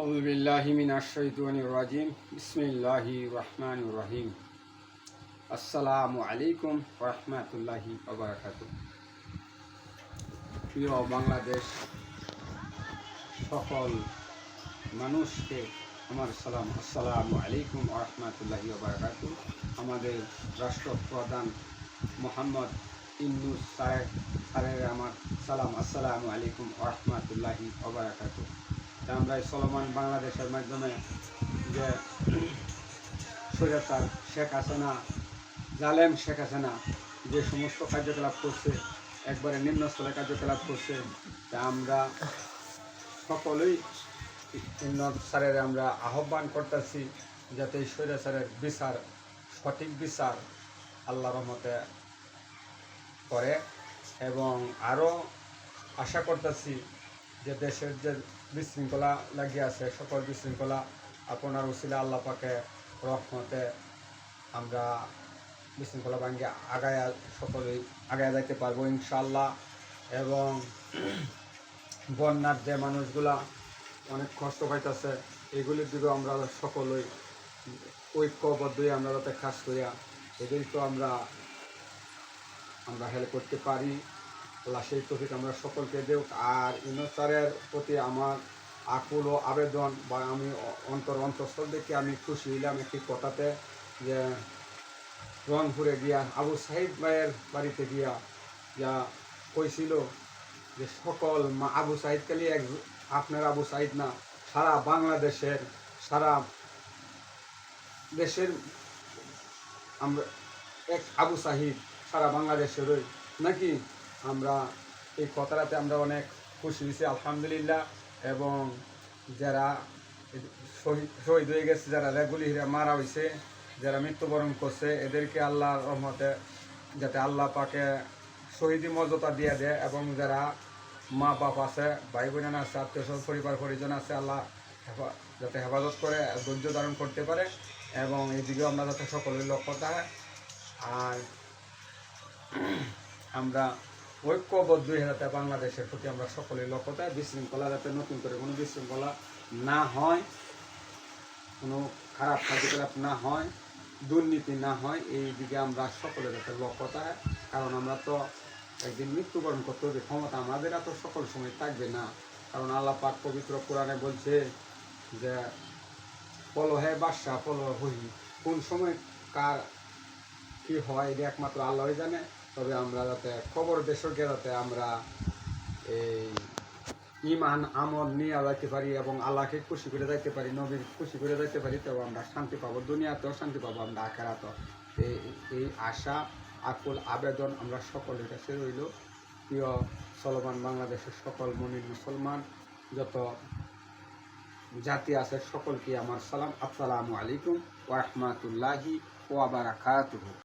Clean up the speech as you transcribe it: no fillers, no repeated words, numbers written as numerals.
আউযু বিল্লাহি মিনাশ শাইতানির রাজিম। বিসমিল্লাহির রহমানির রহিম। আসসালামু আলাইকুম ওয়া রাহমাতুল্লাহি ওয়া বারাকাতুহু। প্রিয় বাংলাদেশ সকল মানুষকে আমার সালাম, আসসালামু আলাইকুম ওয়া রাহমাতুল্লাহি ওয়া বারাকাতুহু। আমাদের রাষ্ট্রপ্রধান মোহাম্মদ ইউনূস স্যারের আমার সালাম, আসসালামু আলাইকুম ওয়া রাহমাতুল্লাহি ওয়া বারাকাতুহু। আমরা এই চলমান বাংলাদেশের মাধ্যমে যে স্বৈরাচার শেখ হাসিনা, জালেম শেখ হাসিনা যে সমস্ত কার্যকলাপ করছে, একবারে নিম্নস্তরে কার্যকলাপ করছে, তা আমরা সকলেই স্যারের আমরা আহ্বান করতেছি যাতে এই স্বৈরাচারের বিচার, সঠিক বিচার আল্লাহ রহমতে করে। এবং আরও আশা করতেছি যে দেশের যে বিশৃঙ্খলা লাগিয়ে আছে, সকল বিশৃঙ্খলা আপনার উসিলা আল্লাহ পাকে রহমতে আমরা বিশৃঙ্খলা ভাঙ্গে আগায় সকলেই আগায় যাইতে পারবো ইনশাআল্লাহ। এবং বন্যার যে মানুষগুলা অনেক কষ্ট পাইতেছে, এগুলির দিকেও আমরা সকলেই ঐক্যবদ্ধই আমরা যাতে কাজ করিয়া এদেরকেও আমরা হেল্প করতে পারি। আল্লাহ সেই তৌফিক আমরা সকলকে দেব। আর ইউনূস স্যারের প্রতি আমার আকুল ও আবেদন, বা আমি অন্তঃস্থল দেখে আমি খুশি হইলাম একটি কথাতে, যে রংপুরে গিয়া আবু সাইদ ভাইয়ের বাড়িতে গিয়া যা কইছিল যে সকল আবু সাইদ খালি আপনার আবু সাইদ না, সারা বাংলাদেশের, সারা দেশের আমরা এক আবু সাহিদ সারা বাংলাদেশেরই নাকি। আমরা এই কথাটাতে আমরা অনেক খুশি হয়েছি আলহামদুলিল্লাহ। এবং যারা শহীদ হয়ে গেছে, যারা রেগুলি মারা হয়েছে, যারা মৃত্যুবরণ করছে, এদেরকে আল্লাহর রহমতে যাতে আল্লাহ পাকে শহীদি মর্যাদা দিয়ে দেয়। এবং যারা মা বাপ আছে, ভাই বোনেরা আছে, আত্মীয় পরিবার পরিজন আছে, আল্লাহ যাতে হেফাজত করে, ধৈর্য ধারণ করতে পারে। এবং এইদিকেও আমরা যাতে সকলের লক্ষ্য থাকে। আর আমরা ঐক্যবদ্ধ যাতে বাংলাদেশের প্রতি আমরা সকলের লক্ষ্য থাকে, বিশৃঙ্খলা যাতে নতুন করে কোনো বিশৃঙ্খলা না হয়, কোনো খারাপ কার্যকলাপ না হয়, দুর্নীতি না হয়, এই দিকে আমরা সকলের যাতে লক্ষ্য থাকে। কারণ আমরা তো একদিন মৃত্যুবরণ করতে হবে, ক্ষমতা আমাদের এত সকল সময় থাকবে না। কারণ আল্লাহ পাক পবিত্র কোরআনে বলছে যে পলহে বাদশাহ পলহ হই, কোন সময় কার কি হয় এটা একমাত্র আল্লাহই জানে। তবে আমরা যাতে খবর দেশকে যাতে আমরা এই ইমান আমল নিয়ে যাইতে পারি এবং আল্লাহকে খুশি করে যাইতে পারি, নবীর খুশি করে যাইতে পারি, তবে আমরা শান্তি পাবো, দুনিয়াতেও শান্তি পাবো, আমরা আখিরাতেও। এই আশা আকুল আবেদন আমরা সকলের কাছে রইল। প্রিয় চলমান বাংলাদেশের সকল মুমিন মুসলমান যত জাতি আছে সকলকে আমার সালাম, আসসালামু আলাইকুম ওয়া রাহমাতুল্লাহি ওয়া বারাকাতুহু।